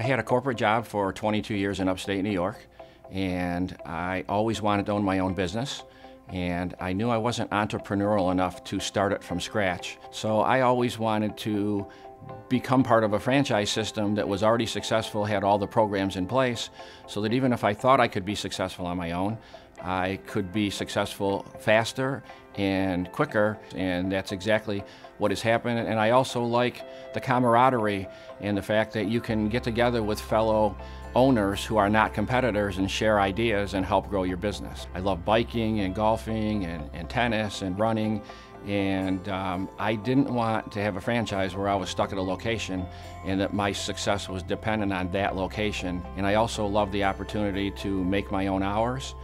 I had a corporate job for 22 years in upstate New York, and I always wanted to own my own business. And I knew I wasn't entrepreneurial enough to start it from scratch. So I always wanted to become part of a franchise system that was already successful, had all the programs in place, so that even if I thought I could be successful on my own, I could be successful faster and quicker, and that's exactly what has happened. And I also like the camaraderie and the fact that you can get together with fellow owners who are not competitors and share ideas and help grow your business. I love biking and golfing and tennis and running, and I didn't want to have a franchise where I was stuck at a location and that my success was dependent on that location. And I also love the opportunity to make my own hours,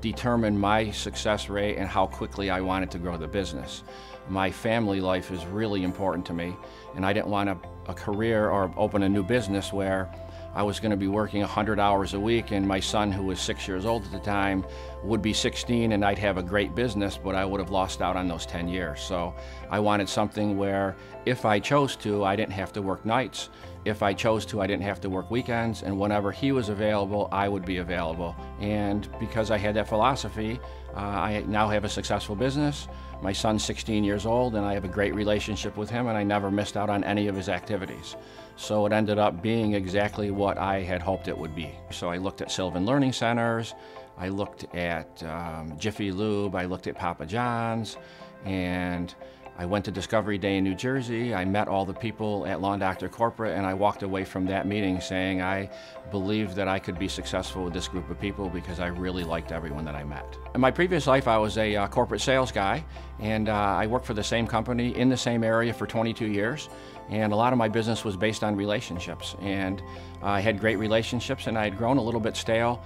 determine my success rate and how quickly I wanted to grow the business. My family life is really important to me, and I didn't want a career or open a new business where I was going to be working 100 hours a week, and my son, who was 6 years old at the time, would be 16, and I'd have a great business, but I would have lost out on those 10 years. So I wanted something where if I chose to, I didn't have to work nights. If I chose to, I didn't have to work weekends, and whenever he was available, I would be available. And because I had that philosophy, I now have a successful business. My son's 16 years old, and I have a great relationship with him, and I never missed out on any of his activities. So it ended up being exactly what I had hoped it would be. So I looked at Sylvan Learning Centers, I looked at Jiffy Lube, I looked at Papa John's, and I went to Discovery Day in New Jersey. I met all the people at Lawn Doctor Corporate, and I walked away from that meeting saying I believed that I could be successful with this group of people because I really liked everyone that I met. In my previous life, I was a corporate sales guy, and I worked for the same company in the same area for 22 years. And a lot of my business was based on relationships. And I had great relationships, and I had grown a little bit stale,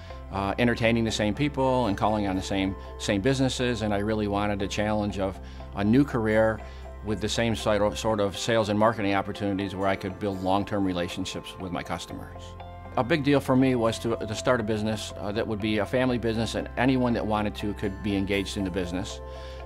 entertaining the same people and calling on the same businesses. And I really wanted a challenge of a new career with the same sort of sales and marketing opportunities where I could build long-term relationships with my customers. A big deal for me was to start a business that would be a family business, and anyone that wanted to could be engaged in the business.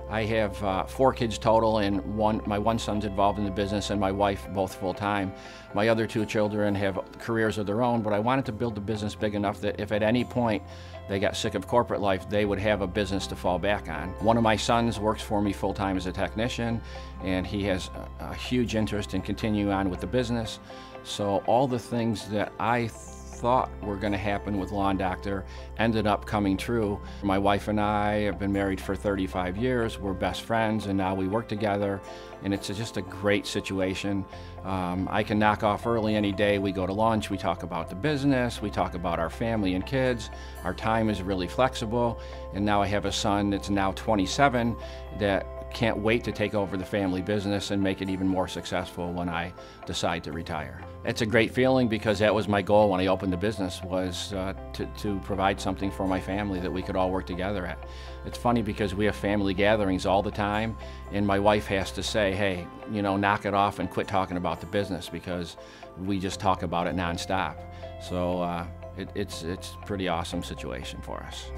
I have 4 kids total, and my one son's involved in the business and my wife both full-time. My other 2 children have careers of their own, but I wanted to build the business big enough that if at any point they got sick of corporate life, they would have a business to fall back on. One of my sons works for me full-time as a technician, and he has a huge interest in continuing on with the business. So all the things that I thought were going to happen with Lawn Doctor ended up coming true. My wife and I have been married for 35 years. We're best friends, and now we work together, and it's just a great situation. I can knock off early any day. We go to lunch, we talk about the business, we talk about our family and kids. Our time is really flexible, and now I have a son that's now 27 that can't wait to take over the family business and make it even more successful when I decide to retire. It's a great feeling because that was my goal when I opened the business, was to provide something for my family that we could all work together at. It's funny because we have family gatherings all the time, and my wife has to say, hey, you know, knock it off and quit talking about the business, because we just talk about it nonstop. So it's a pretty awesome situation for us.